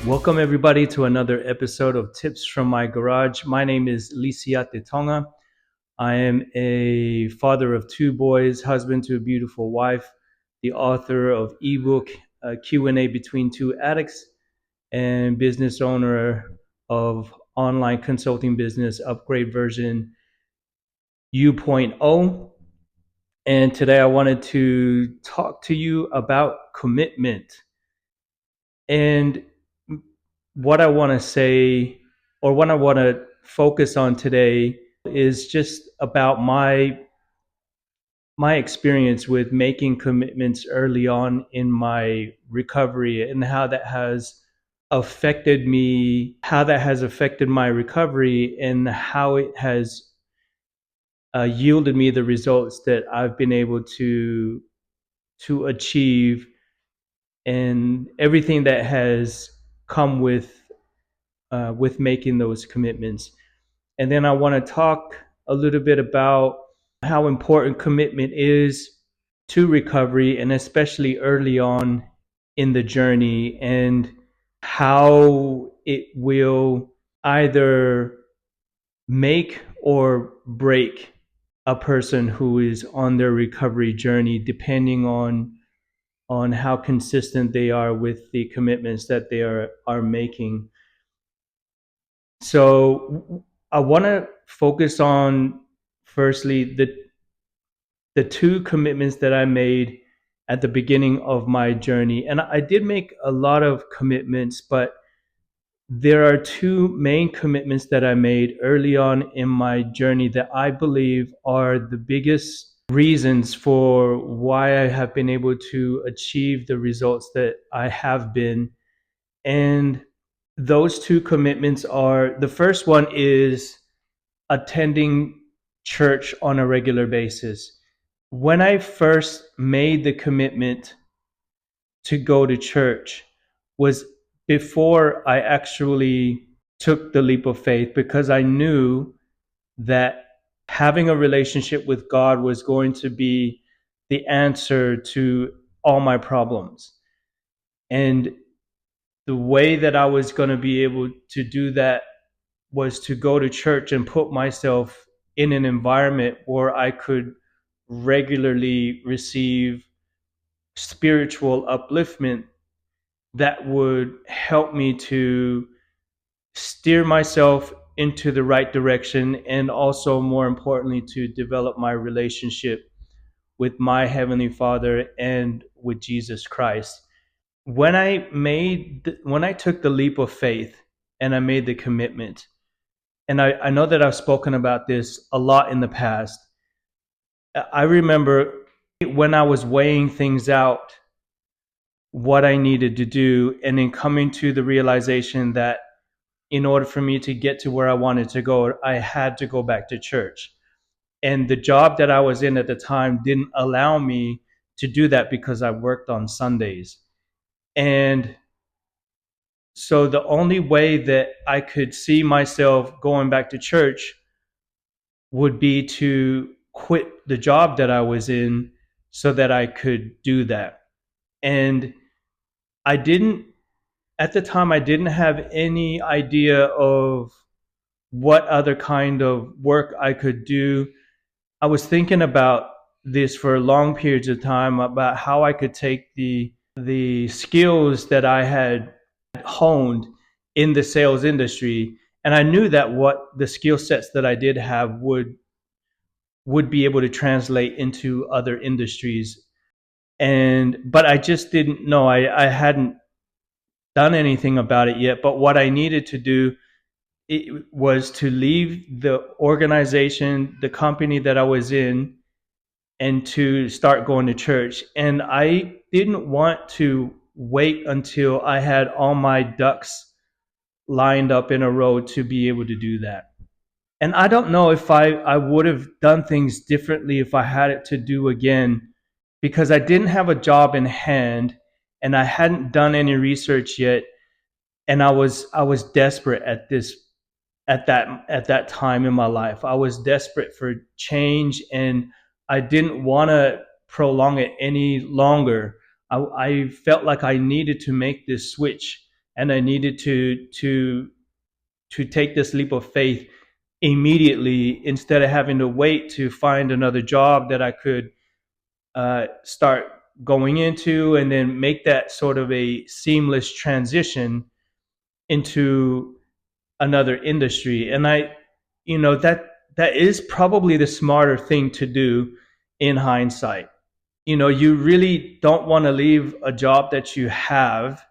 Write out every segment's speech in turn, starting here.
Welcome everybody to another episode of Tips from My Garage. My name is Lisiate Tonga. I am a father of two boys, husband to a beautiful wife, the author of ebook Q&A Between Two Addicts, and business owner of online consulting business Upgrade Version U.0. And today I wanted to talk to you about commitment. And what I want to say, or what I want to focus on today, is just about my experience with making commitments early on in my recovery and how that has affected me, how that has affected my recovery, and how it has yielded me the results that I've been able to achieve, and everything that has come with making those commitments. And then I want to talk a little bit about how important commitment is to recovery, and especially early on in the journey, and how it will either make or break a person who is on their recovery journey, depending on how consistent they are with the commitments that they are making. So I want to focus on, firstly, the two commitments that I made at the beginning of my journey. And I did make a lot of commitments, but there are two main commitments that I made early on in my journey that I believe are the biggest reasons for why I have been able to achieve the results that I have been. And those two commitments are, the first one is attending church on a regular basis. When I first made the commitment to go to church was before I actually took the leap of faith, because I knew that having a relationship with God was going to be the answer to all my problems. And the way that I was going to be able to do that was to go to church and put myself in an environment where I could regularly receive spiritual upliftment that would help me to steer myself into the right direction, and also, more importantly, to develop my relationship with my Heavenly Father and with Jesus Christ. When I took the leap of faith and I made the commitment, and I know that I've spoken about this a lot in the past. I remember when I was weighing things out, what I needed to do, and then coming to the realization that in order for me to get to where I wanted to go, I had to go back to church. And the job that I was in at the time didn't allow me to do that because I worked on Sundays. And so the only way that I could see myself going back to church would be to quit the job that I was in so that I could do that. And I didn't, at the time, I didn't have any idea of what other kind of work I could do. I was thinking about this for long periods of time, about how I could take the skills that I had honed in the sales industry, and I knew that what the skill sets that I did have would be able to translate into other industries. And but I just didn't know. I hadn't done anything about it yet. But what I needed to do, it was to leave the organization, the company that I was in, and to start going to church. And I didn't want to wait until I had all my ducks lined up in a row to be able to do that. And I don't know if I would have done things differently if I had it to do again, because I didn't have a job in hand and I hadn't done any research yet. And I was desperate at that time in my life. I was desperate for change, and I didn't want to prolong it any longer. I felt like I needed to make this switch, and I needed to take this leap of faith immediately instead of having to wait to find another job that I could start going into, and then make that sort of a seamless transition into another industry. And that is probably the smarter thing to do in hindsight. You really don't want to leave a job that you have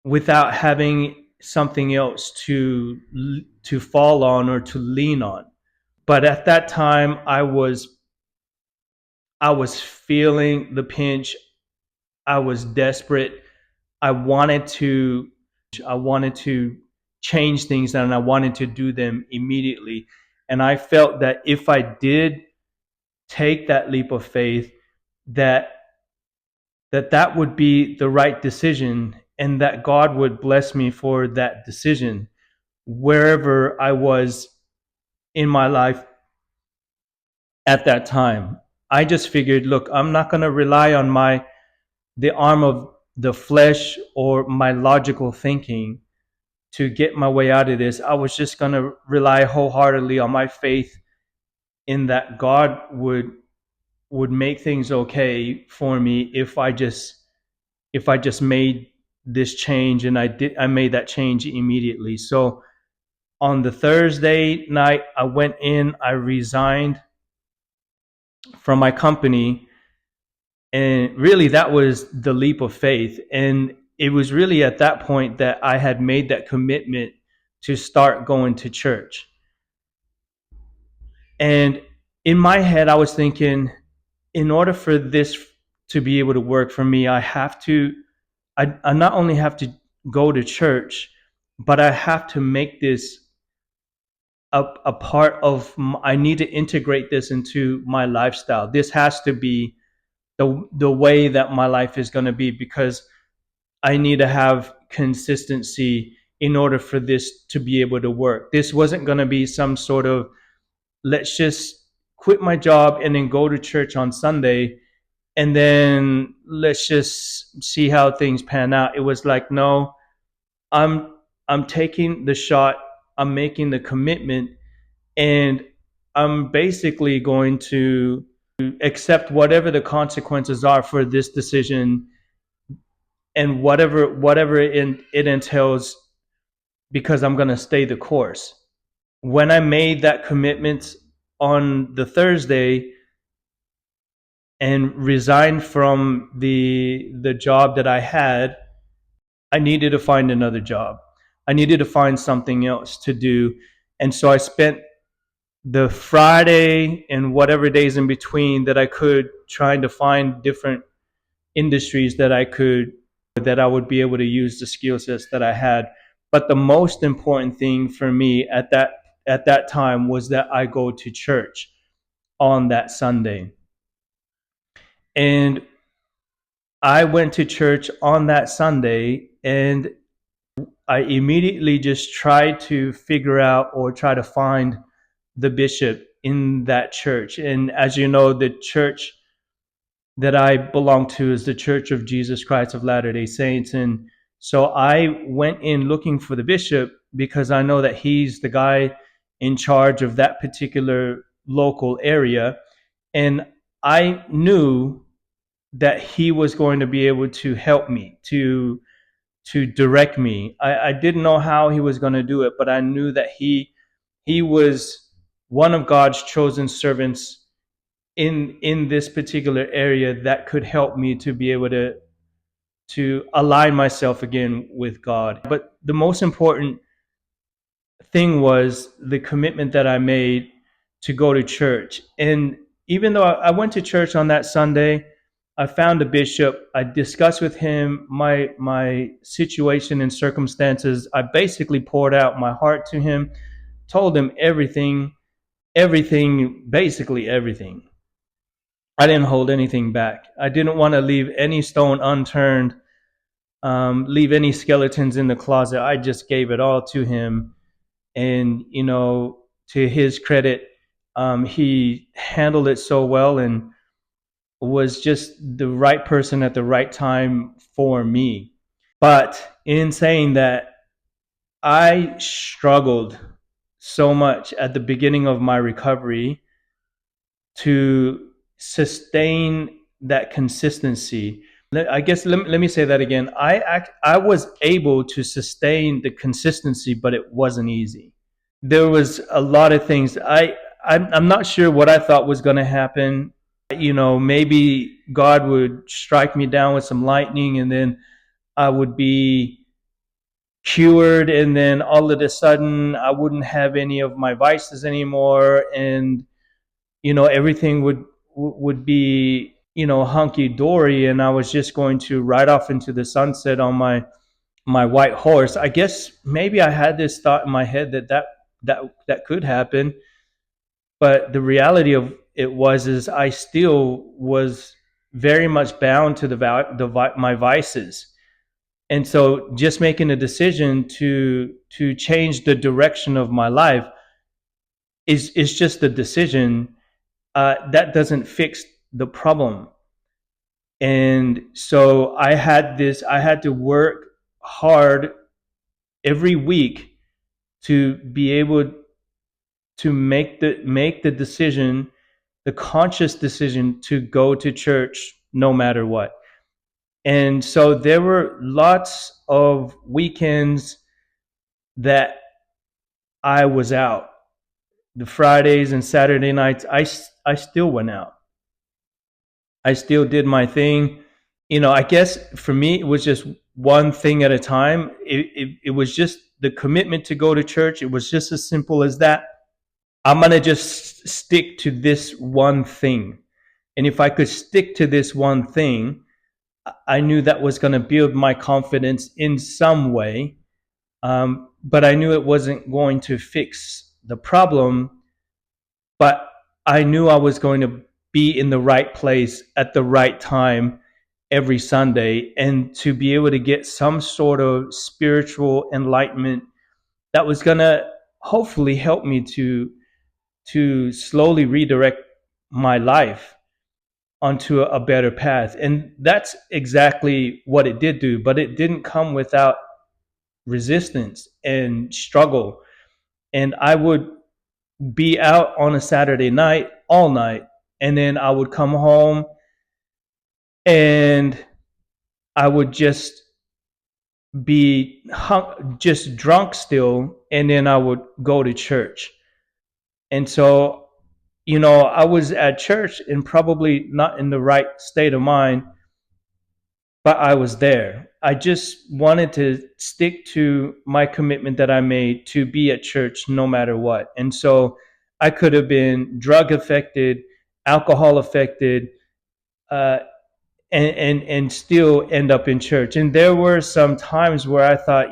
without having something else to fall on or to lean on. But at that time, I was feeling the pinch. I was desperate. I wanted to I wanted to change things, and I wanted to do them immediately. And I felt that if I did take that leap of faith, that that would be the right decision, and that God would bless me for that decision wherever I was in my life at that time. I just figured, look, I'm not going to rely on the arm of the flesh or my logical thinking to get my way out of this. I was just going to rely wholeheartedly on my faith in that God would make things okay for me if I just made this change. And I made that change immediately. So on the Thursday night, I went in, I resigned from my company, and really that was the leap of faith. And it was really at that point that I had made that commitment to start going to church. And in my head, I was thinking, in order for this to be able to work for me, I not only have to go to church, but I have to make this a part of, I need to integrate this into my lifestyle. This has to be the way that my life is going to be, because I need to have consistency in order for this to be able to work. This wasn't going to be some sort of, let's just quit my job and then go to church on Sunday and then let's just see how things pan out. It was like, no, I'm taking the shot, I'm making the commitment, and I'm basically going to accept whatever the consequences are for this decision, and whatever it entails, because I'm going to stay the course. When I made that commitment on the Thursday and resigned from the job that I had, I needed to find another job. I needed to find something else to do. And so I spent the Friday and whatever days in between that I could, trying to find different industries that I would be able to use the skill sets that I had. But the most important thing for me at that time was that I go to church on that Sunday. And I went to church on that Sunday, and I immediately just tried to figure out or try to find the bishop in that church. And as you know, the church that I belong to is the Church of Jesus Christ of Latter-day Saints. And so I went in looking for the bishop because I know that he's the guy in charge of that particular local area. And I knew that he was going to be able to help me, to direct me. I didn't know how he was going to do it, but I knew that he was one of God's chosen servants in this particular area that could help me to be able to align myself again with God. But the most important thing was the commitment that I made to go to church. And even though I went to church on that Sunday, I found a bishop. I discussed with him my situation and circumstances. I basically poured out my heart to him, told him everything, basically everything. I didn't hold anything back. I didn't want to leave any stone unturned, leave any skeletons in the closet. I just gave it all to him. And, to his credit, he handled it so well and was just the right person at the right time for me. But in saying that, I struggled so much at the beginning of my recovery to sustain that consistency. I guess let me say that again. I was able to sustain the consistency, but it wasn't easy. There was a lot of things. I'm not sure what I thought was going to happen. Maybe God would strike me down with some lightning, and then I would be cured, and then all of a sudden I wouldn't have any of my vices anymore, and everything would be hunky dory, and I was just going to ride off into the sunset on my white horse. I guess maybe I had this thought in my head that could happen, but the reality of it was is I still was very much bound to my vices. And so just making a decision to change the direction of my life is just a decision. That doesn't fix the problem. And so I had to work hard every week to be able to make the decision, the conscious decision to go to church no matter what. And so there were lots of weekends that I was out. The Fridays and Saturday nights, I still went out. I still did my thing. I guess for me, it was just one thing at a time. It was just the commitment to go to church. It was just as simple as that. I'm going to just stick to this one thing. And if I could stick to this one thing, I knew that was going to build my confidence in some way. But I knew it wasn't going to fix the problem. But I knew I was going to be in the right place at the right time every Sunday, and to be able to get some sort of spiritual enlightenment that was going to hopefully help me to slowly redirect my life onto a better path. And that's exactly what it did do, but it didn't come without resistance and struggle. And I would be out on a Saturday night all night, and then I would come home and I would just be just drunk still, and then I would go to church. And so, I was at church and probably not in the right state of mind, but I was there. I just wanted to stick to my commitment that I made to be at church no matter what. And so I could have been drug affected, alcohol affected, uh, and still end up in church. And there were some times where I thought,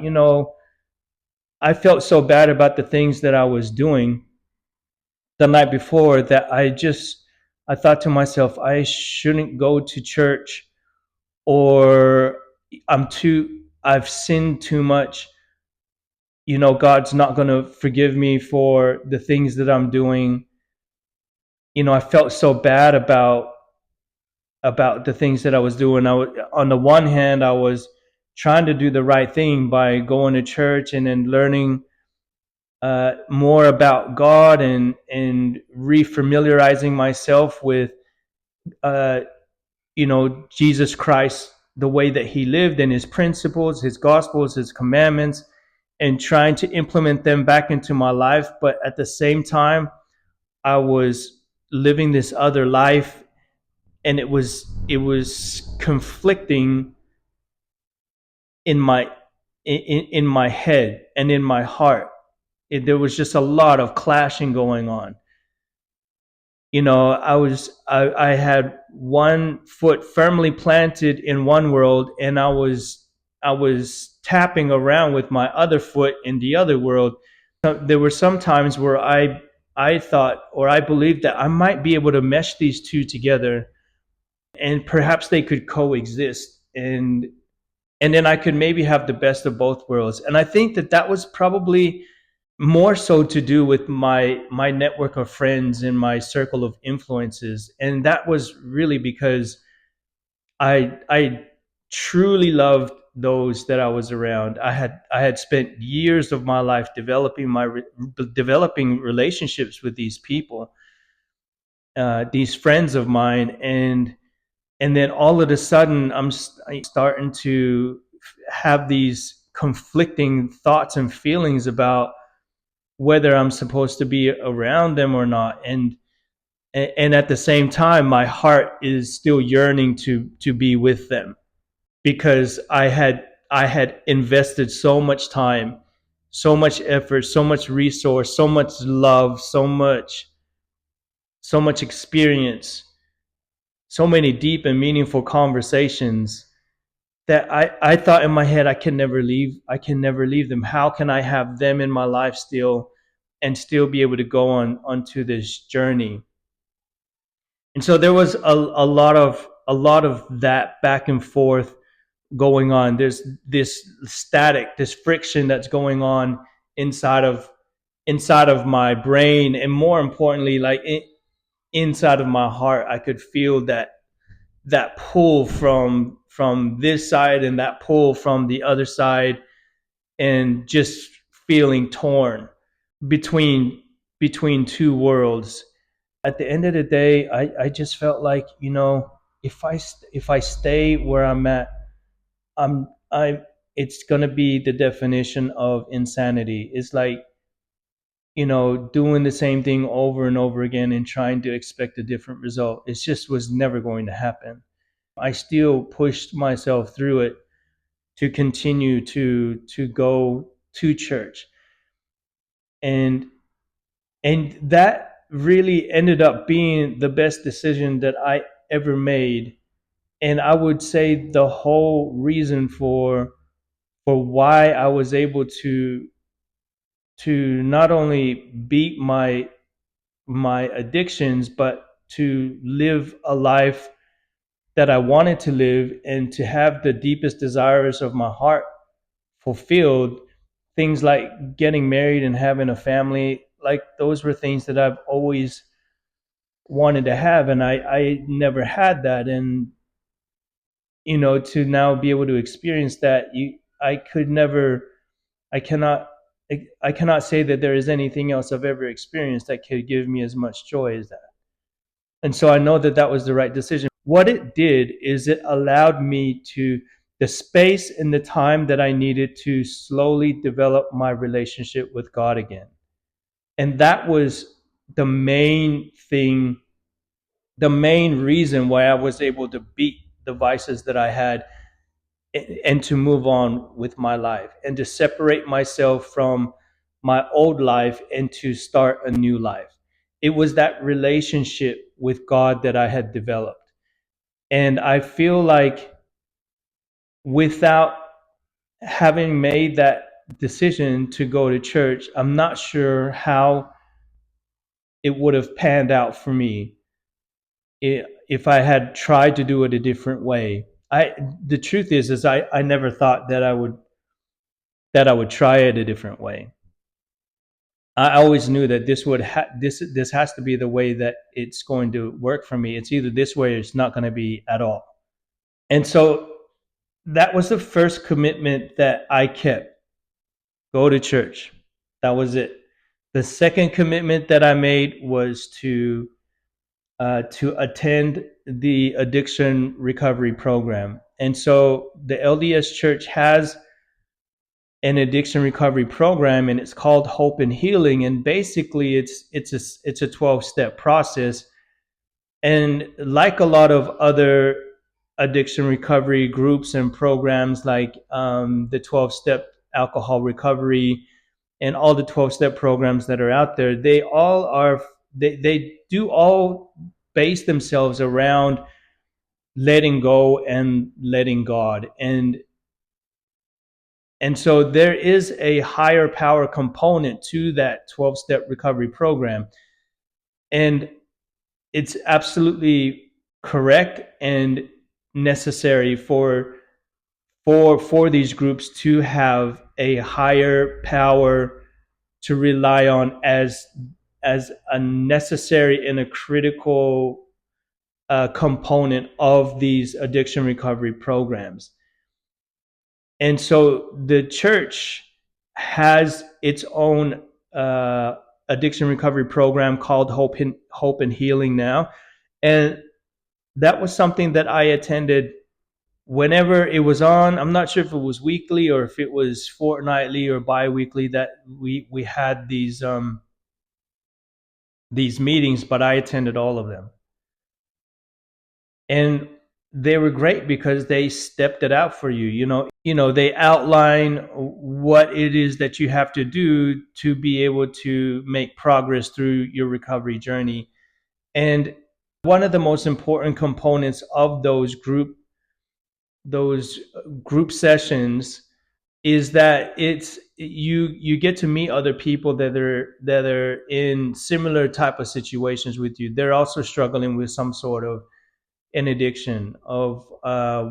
I felt so bad about the things that I was doing the night before that I thought to myself, I shouldn't go to church, or I've sinned too much. God's not going to forgive me for the things that I'm doing. I felt so bad about the things that I was doing. On the one hand, I was trying to do the right thing by going to church and then learning more about God, and refamiliarizing myself with Jesus Christ, the way that he lived, and his principles, his gospels, his commandments, and trying to implement them back into my life. But at the same time, I was living this other life, and it was conflicting in my head and in my heart. There was just a lot of clashing going on. I had one foot firmly planted in one world, and I was tapping around with my other foot in the other world. There were some times where I thought, or I believed, that I might be able to mesh these two together, and perhaps they could coexist, and then I could maybe have the best of both worlds. And I think that was probably more so to do with my network of friends and my circle of influences. And that was really because I truly loved those that I was around. I had spent years of my life developing relationships with these people, these friends of mine, and then all of a sudden I'm starting to have these conflicting thoughts and feelings about whether I'm supposed to be around them or not. And at the same time, my heart is still yearning to be with them, because I had invested so much time, so much effort, so much resource, so much love, so much experience, so many deep and meaningful conversations, that I thought in my head, I can never leave them. How can I have them in my life still, and still be able to go onto this journey? And so there was a lot of that back and forth going on. There's this static, this friction that's going on inside of my brain, and more importantly, like inside of my heart. I could feel that pull from this side and that pull from the other side, and just feeling torn between two worlds. At the end of the day, I just felt like, if I stay where I'm at, I it's gonna be the definition of insanity. It's like, doing the same thing over and over again and trying to expect a different result. It just was never going to happen. I still pushed myself through it to continue to go to church, and that really ended up being the best decision that I ever made. And I would say the whole reason for why I was able to not only beat my addictions, but to live a life that I wanted to live, and to have the deepest desires of my heart fulfilled. Things like getting married and having a family, like those were things that I've always wanted to have, and I never had that. And to now be able to experience that, I could never, I cannot, I cannot say that there is anything else I've ever experienced that could give me as much joy as that. And so I know that that was the right decision. What it did is it allowed me to the space and the time that I needed to slowly develop my relationship with God again. And that was the main thing, the main reason why I was able to beat the vices that I had, and to move on with my life, and to separate myself from my old life and to start a new life. It was that relationship with God that I had developed. And I feel like without having made that decision to go to church, I'm not sure how it would have panned out for me if I had tried to do it a different way. The truth is I never thought that I would try it a different way. I always knew that this has to be the way that it's going to work for me. It's either this way or it's not going to be at all. And so that was the first commitment that I kept. Go to church. That was it. The second commitment that I made was to attend the addiction recovery program. And so the LDS Church has an addiction recovery program, and it's called Hope and Healing. And basically, it's a 12-step process. And like a lot of other addiction recovery groups and programs, like the 12-step alcohol recovery and all the 12-step programs that are out there, they do all base themselves around letting go and letting God. And so there is a higher power component to that 12-step recovery program. And it's absolutely correct and necessary for these groups to have a higher power to rely on as a necessary and a critical component of these addiction recovery programs. And so the church has its own uh, addiction recovery program called Hope and Healing now. And that was something that I attended whenever it was on. I'm not sure if it was weekly or if it was fortnightly or bi-weekly that we had these meetings, but I attended all of them. And they were great because they stepped it out for you. They outline what it is that you have to do to be able to make progress through your recovery journey. And one of the most important components of those group sessions is that you get to meet other people that are in similar type of situations with you. They're also struggling with some sort of an addiction of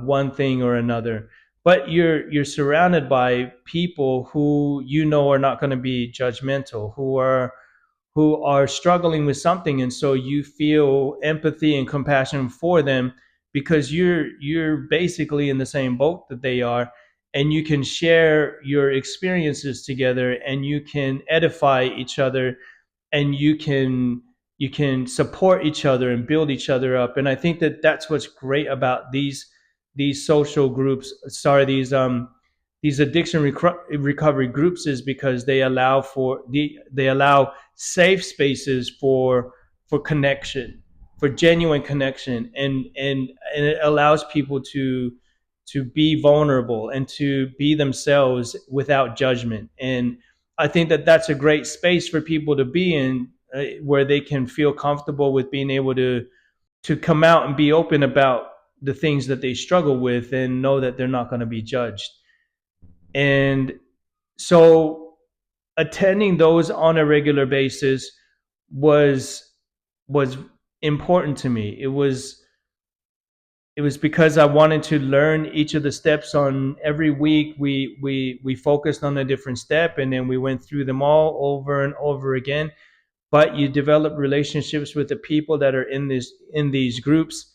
one thing or another, but you're surrounded by people who are not going to be judgmental, who are struggling with something, and so you feel empathy and compassion for them because you're basically in the same boat that they are, and you can share your experiences together, and you can edify each other, and you can support each other and build each other up. And I think that that's what's great about these social groups, sorry, these addiction recovery groups, is because they allow safe spaces for connection, for genuine connection, and it allows people to be vulnerable and to be themselves without judgment. And I think that that's a great space for people to be in, where they can feel comfortable with being able to come out and be open about the things that they struggle with and know that they're not going to be judged. And so attending those on a regular basis was important to me. It was because I wanted to learn each of the steps. On every week we focused on a different step, and then we went through them all over and over again. But you develop relationships with the people that are in these groups,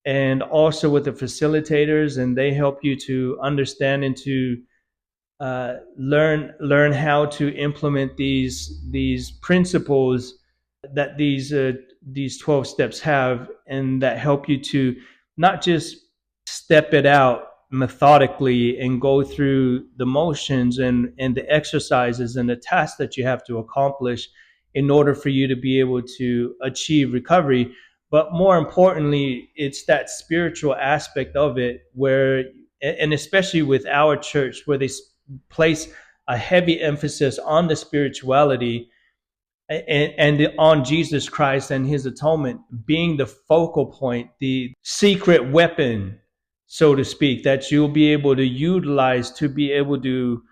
and also with the facilitators, and they help you to understand and to learn how to implement these principles that these 12 steps have, and that help you to not just step it out methodically and go through the motions and the exercises and the tasks that you have to accomplish in order for you to be able to achieve recovery. But more importantly, it's that spiritual aspect of it, where, and especially with our church, where they place a heavy emphasis on the spirituality, and on Jesus Christ and his atonement being the focal point, the secret weapon, so to speak, that you'll be able to utilize to be able to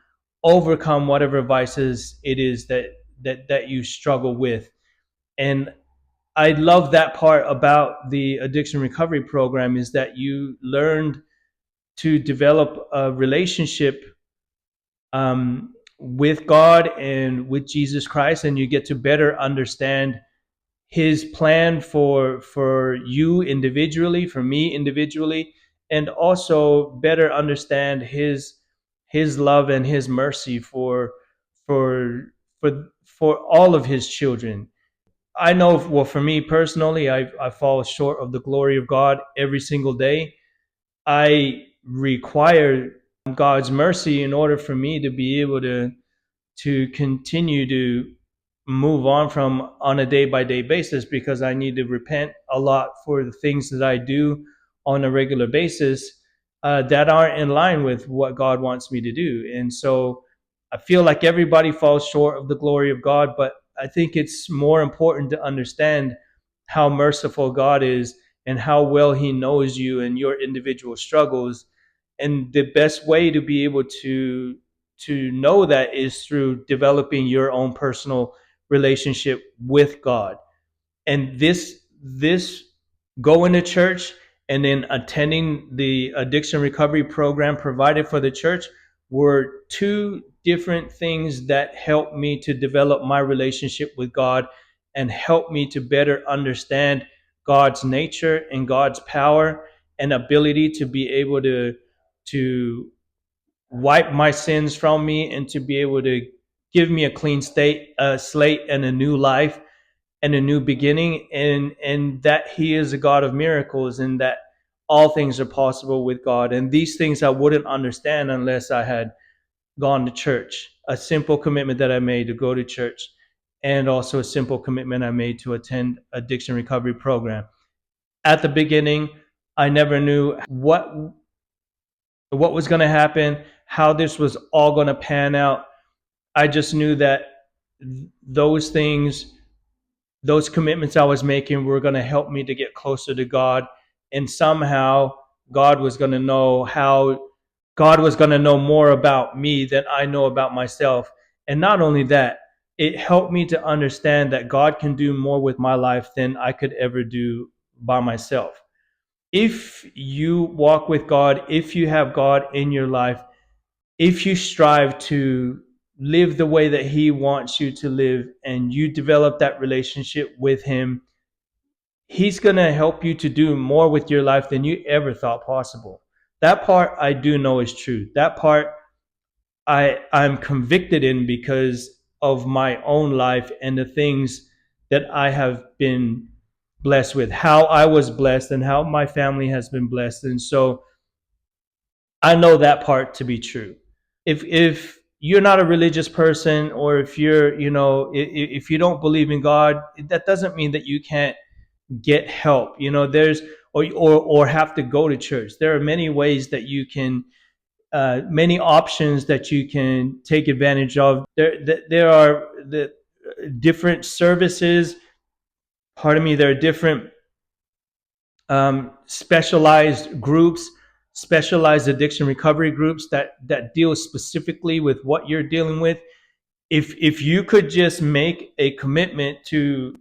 overcome whatever vices it is that you struggle with. And I love that part about the addiction recovery program, is that you learned to develop a relationship with God and with Jesus Christ, and you get to better understand his plan for you individually, for me individually, and also better understand his love and his mercy for for all of his children. I know, well, for me personally, I fall short of the glory of God every single day. I require God's mercy in order for me to be able to continue to move on a day by day basis, because I need to repent a lot for the things that I do on a regular basis that aren't in line with what God wants me to do. And so I feel like everybody falls short of the glory of God, but I think it's more important to understand how merciful God is and how well he knows you and your individual struggles. And the best way to be able to know that is through developing your own personal relationship with God. And this going to church and then attending the addiction recovery program provided for the church were two different things that helped me to develop my relationship with God and help me to better understand God's nature and God's power and ability to be able to wipe my sins from me and to be able to give me a clean slate and a new life and a new beginning, and that he is a God of miracles, and that all things are possible with God. And these things I wouldn't understand unless I had gone to church. A simple commitment that I made to go to church, and also a simple commitment I made to attend addiction recovery program. At the beginning, I never knew what was going to happen, how this was all going to pan out. I just knew that those things, those commitments I was making were going to help me to get closer to God. And somehow God was going to know how, God was going to know more about me than I know about myself. And not only that, it helped me to understand that God can do more with my life than I could ever do by myself. If you walk with God, if you have God in your life, if you strive to live the way that he wants you to live, and you develop that relationship with him, he's going to help you to do more with your life than you ever thought possible. That part I do know is true. That part I'm convicted in because of my own life and the things that I have been blessed with, how I was blessed and how my family has been blessed. And so I know that part to be true. If you're not a religious person, or if you're, if you don't believe in God, that doesn't mean that you can't get help. There's, or have to go to church. There are many ways that you can, many options that you can take advantage of. There are the different services. Pardon me. There are different specialized groups, specialized addiction recovery groups that deal specifically with what you're dealing with. If you could just make a commitment to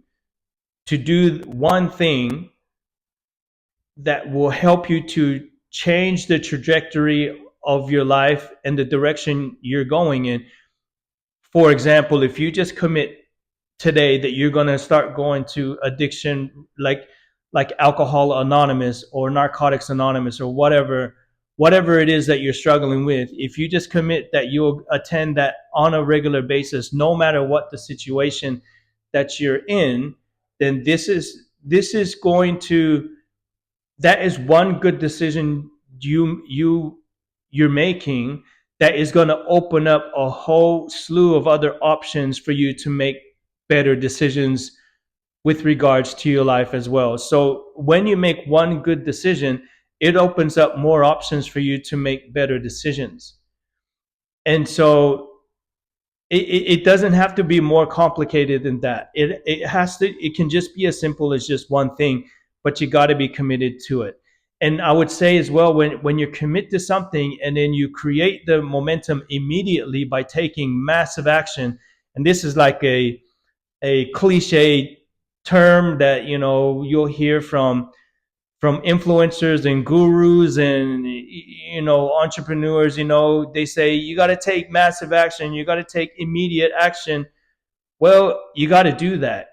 do one thing that will help you to change the trajectory of your life and the direction you're going in. For example, if you just commit today that you're going to start going to addiction, like Alcohol Anonymous or Narcotics Anonymous or whatever it is that you're struggling with, if you just commit that you'll attend that on a regular basis, no matter what the situation that you're in, then this is going to, that is one good decision you're making, that is going to open up a whole slew of other options for you to make better decisions with regards to your life as well. So when you make one good decision, it opens up more options for you to make better decisions. And so it doesn't have to be more complicated than that. It can just be as simple as just one thing, but you got to be committed to it. And I would say as well, when you commit to something and then you create the momentum immediately by taking massive action, and this is like a cliche term that you'll hear from influencers and gurus and entrepreneurs. They say you got to take massive action, you got to take immediate action. Well, you got to do that.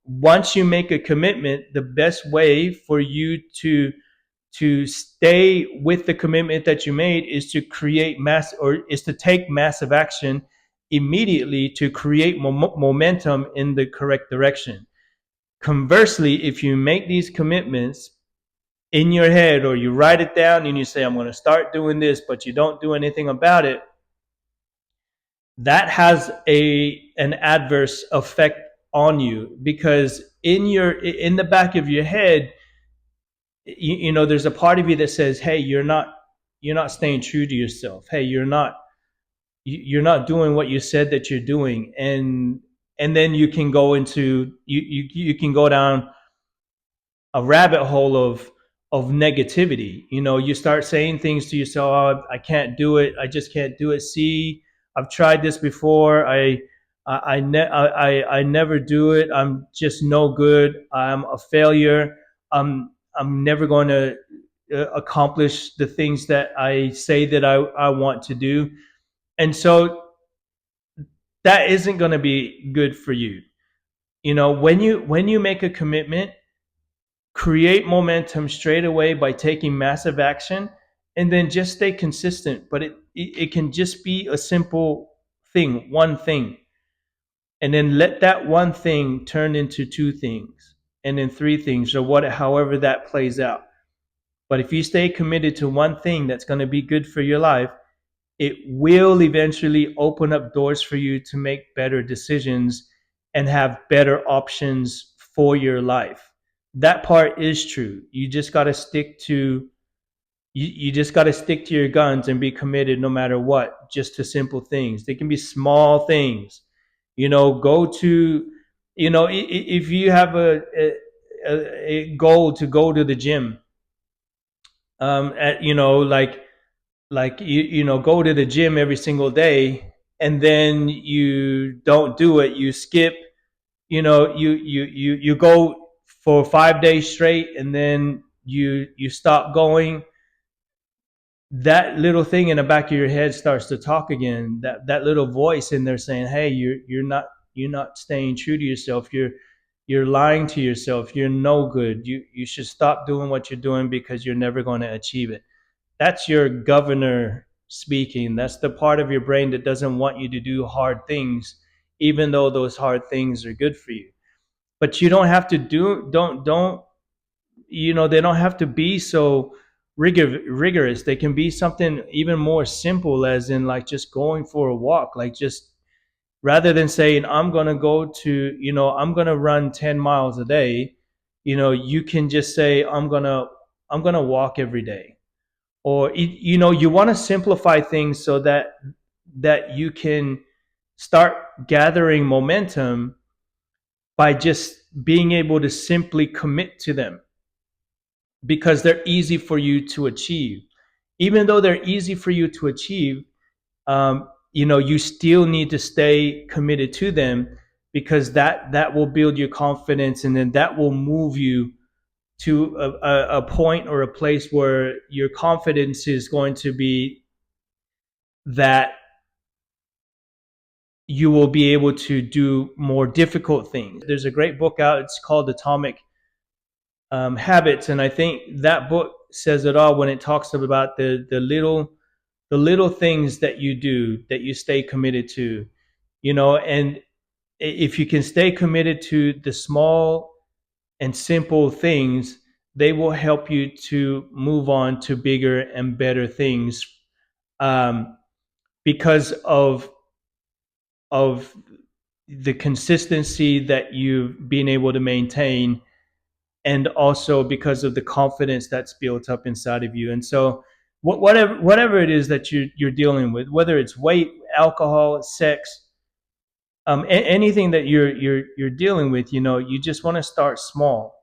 Once you make a commitment, the best way for you to stay with the commitment that you made is to is to take massive action immediately to create momentum in the correct direction. Conversely, if you make these commitments in your head, or you write it down and you say, I'm going to start doing this, but you don't do anything about it, that has an adverse effect on you, because in the back of your head, there's a part of you that says, hey, you're not staying true to yourself. Hey, you're not doing what you said that you're doing. And then you can go into you can go down a rabbit hole of negativity. You start saying things to yourself, oh, I can't do it, I just can't do it. See, I've tried this before, I never do it, I'm just no good, I'm a failure, I'm never going to accomplish the things that I say that I want to do. And so that isn't going to be good for you. When you make a commitment, create momentum straight away by taking massive action, and then just stay consistent. But it can just be a simple thing, one thing, and then let that one thing turn into two things, and then three things, or what, however that plays out. But if you stay committed to one thing that's going to be good for your life, it will eventually open up doors for you to make better decisions and have better options for your life. That part is true. You just got to stick to you just got to stick to your guns and be committed no matter what, just to simple things. They can be small things. Go to, if you have a goal to go to the gym, at, go to the gym every single day, and then you don't do it, you skip, you go for 5 days straight, and then you stop going. That little thing in the back of your head starts to talk again, that little voice in there saying, hey, you're not staying true to yourself, you're lying to yourself, you're no good, you should stop doing what you're doing because you're never going to achieve it. That's your governor speaking. That's the part of your brain that doesn't want you to do hard things, even though those hard things are good for you. But you don't have to do don't they don't have to be so rigorous. They can be something even more simple, as in like just going for a walk. Like, just rather than saying I'm going to run 10 miles a day, you can just say I'm going to walk every day. Or you want to simplify things so that you can start gathering momentum by just being able to simply commit to them, because they're easy for you to achieve. Even though they're easy for you to achieve, you still need to stay committed to them, because that will build your confidence, and then that will move you to a point or a place where your confidence is going to be that you will be able to do more difficult things. There's a great book out. It's called Atomic Habits, and I think that book says it all when it talks about the little things that you do, that you stay committed to. And if you can stay committed to the small and simple things, they will help you to move on to bigger and better things, um, because of the consistency that you've been able to maintain, and also because of the confidence that's built up inside of you. And so, whatever it is that you're dealing with, whether it's weight, alcohol, sex, anything that you're dealing with, you just want to start small.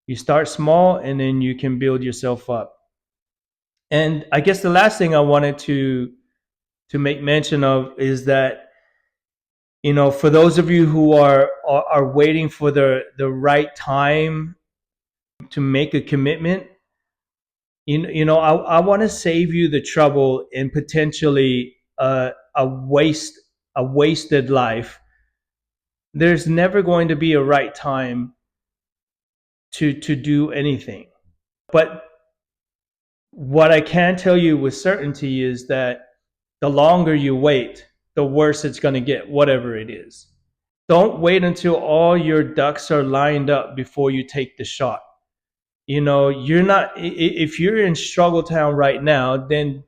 You start small, and then you can build yourself up. And I guess the last thing I wanted to make mention of is that, for those of you who are waiting for the right time to make a commitment, I want to save you the trouble and potentially a wasted life. There's never going to be a right time to do anything. But what I can tell you with certainty is that the longer you wait, the worse it's going to get, whatever it is. Don't wait until all your ducks are lined up before you take the shot. You're not, if you're in struggle town right now, then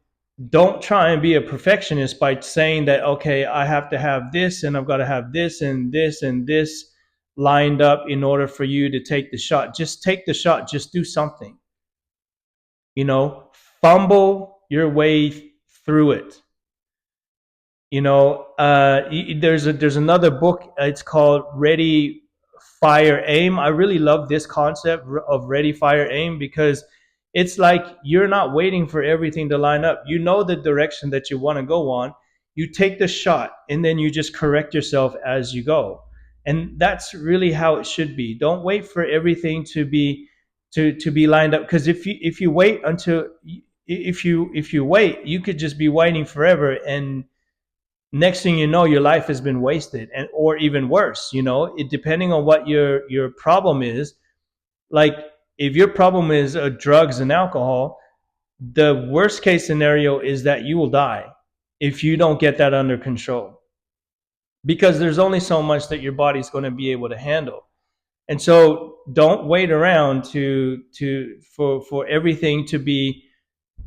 don't try and be a perfectionist by saying that, okay, I have to have this, and I've got to have this and this and this lined up in order for you to take the shot. Just take the shot. Just do something. you know Fumble your way through it. There's another book. It's called Ready, Fire, Aim. I really love this concept of Ready, Fire, Aim, because it's like you're not waiting for everything to line up. You know the direction that you want to go on. You take the shot, and then you just correct yourself as you go. And that's really how it should be. Don't wait for everything to be lined up, because if you wait until if you wait, you could just be waiting forever, and next thing you know, your life has been wasted, and or even worse. Depending on what your problem is. Like, if your problem is drugs and alcohol, The worst case scenario is that you will die if you don't get that under control, because there's only so much that your body's going to be able to handle. And so don't wait around for everything to be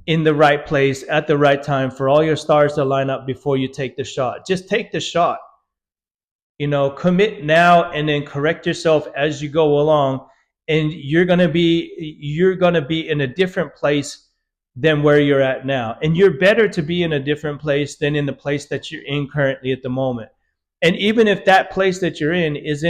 in the right place at the right time, for all your stars to line up before you take the shot. Just take the shot. Commit now and then correct yourself as you go along, and you're going to be in a different place than where you're at now. And you're better to be in a different place than in the place that you're in currently at the moment. And even if that place that you're in is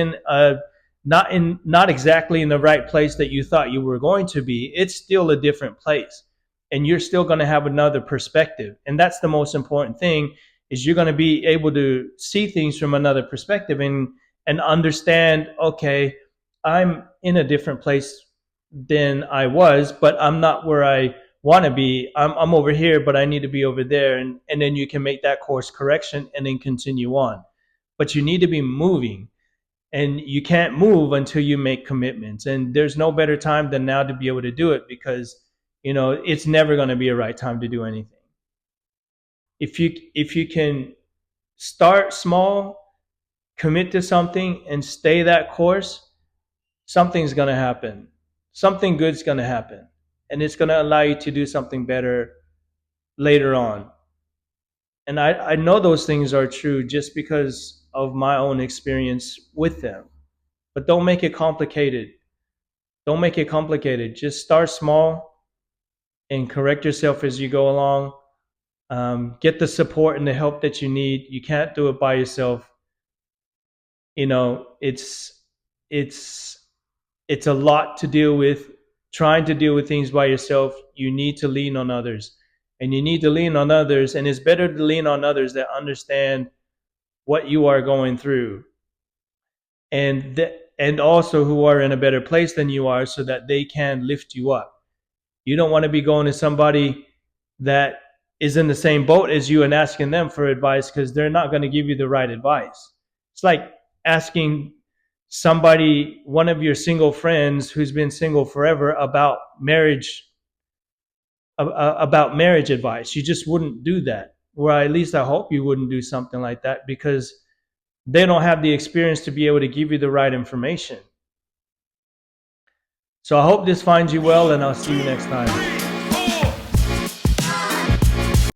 not exactly in the right place that you thought you were going to be, it's still a different place, and you're still going to have another perspective. And that's the most important thing, is you're going to be able to see things from another perspective, and understand, okay, I'm in a different place than I was, but I'm not where I want to be. I'm over here, but I need to be over there. And then you can make that course correction and then continue on. But you need to be moving, and you can't move until you make commitments. And there's no better time than now to be able to do it, because it's never going to be a right time to do anything. If you can start small, commit to something, and stay that course, something's going to happen. Something good's going to happen, and it's going to allow you to do something better later on. And I know those things are true just because of my own experience with them. But don't make it complicated. Don't make it complicated. Just start small and correct yourself as you go along. Get the support and the help that you need. You can't do it by yourself. It's it's a lot to deal with. Trying to deal with things by yourself, you need to lean on others. And you need to lean on others, and it's better to lean on others that understand what you are going through, and also who are in a better place than you are, so that they can lift you up. You don't want to be going to somebody that is in the same boat as you and asking them for advice, because they're not going to give you the right advice. It's like asking somebody, one of your single friends who's been single forever, about marriage advice. You just wouldn't do that. Or at least I hope you wouldn't do something like that, because they don't have the experience to be able to give you the right information. So I hope this finds you well, and I'll see you next time.